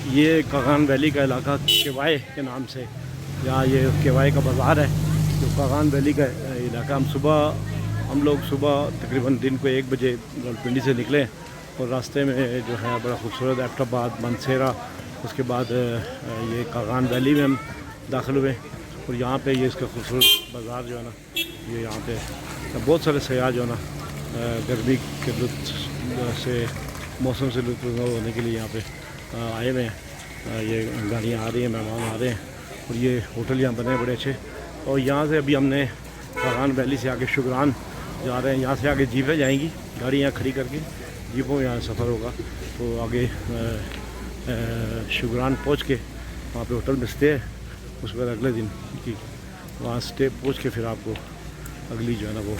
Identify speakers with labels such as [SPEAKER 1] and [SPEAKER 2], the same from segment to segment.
[SPEAKER 1] ये काग़ान वैली का इलाका केवाई के नाम से, यहाँ ये केवाई का बाज़ार है जो काग़ान वैली का इलाका। हम लोग सुबह तकरीबन दिन को 1 बजे पिंडी से निकले और रास्ते में जो है बड़ा खूबसूरत एबटाबाद, मनसेरा, उसके बाद ये काग़ान वैली में हम दाखिल हुए और यहाँ पे ये इसका खूबसूरत बाज़ार जो है ना, ये यहाँ पे बहुत सारे सयाह जो है ना गर्मी के लुत्फ़ से, मौसम से लुत्फ़ होने के लिए यहाँ पे आए हुए हैं। ये गाड़ियाँ आ रही हैं, मेहमान आ रहे हैं और ये होटल यहाँ बने हैं बड़े अच्छे। और यहाँ से अभी हमने काग़ान वैली से आगे शोगरन जा रहे हैं, यहाँ से आगे जीपें जाएंगी, गाड़ी यहाँ खड़ी करके जीपों में यहाँ सफ़र होगा। तो आगे शोगरन पहुँच के वहाँ पे होटल में स्टे है, उस पर अगले दिन की वहाँ स्टे पहुँच के फिर आपको अगली जो है ना वो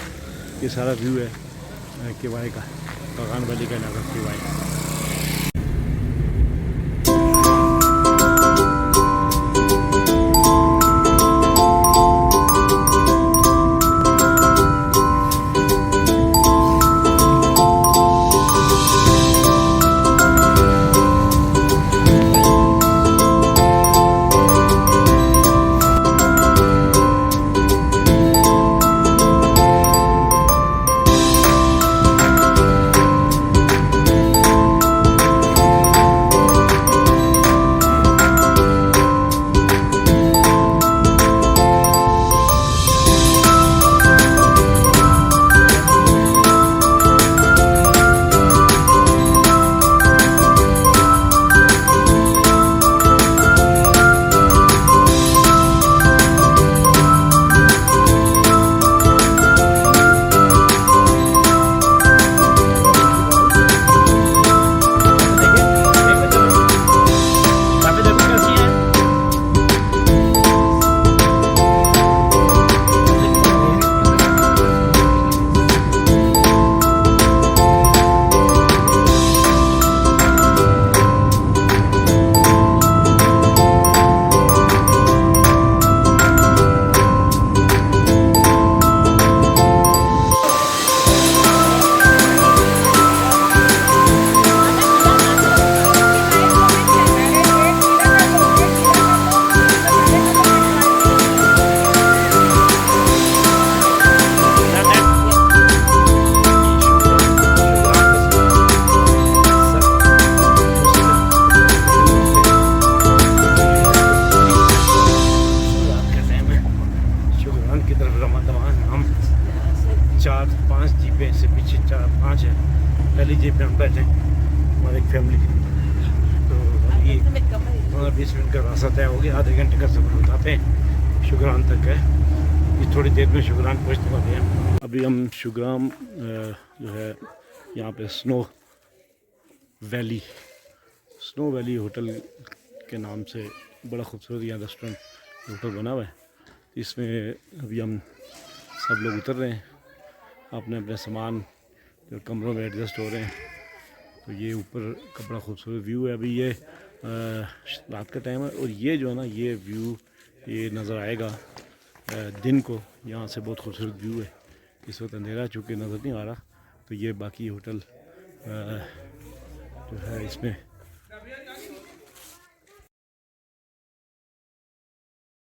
[SPEAKER 1] ये सारा व्यू है केवाई का, काग़ान वैली का इलाका केवाई। पहली जीप में हम बैठे हमारी फैमिली, तो अभी 15-20 मिनट का रास्ता तय हो गया, आधे घंटे का सफ़र बताते हैं शोगरन तक है। ये थोड़ी देर में शोगरन पहुँचने वाले हैं। अभी हम शोगरन जो है यहाँ पे स्नो वैली होटल के नाम से बड़ा खूबसूरत यहाँ रेस्टोरेंट होटल बना हुआ है। इसमें अभी हम सब लोग उतर रहे हैं, अपने अपने सामान जो कमरों में एडजस्ट हो रहे हैं। तो ये ऊपर का बड़ा खूबसूरत व्यू है। अभी ये रात का टाइम है और ये जो है ना ये व्यू ये नज़र आएगा दिन को, यहाँ से बहुत खूबसूरत व्यू है। इस वक्त अंधेरा चूँकि नज़र नहीं आ रहा, तो ये बाकी होटल जो है इसमें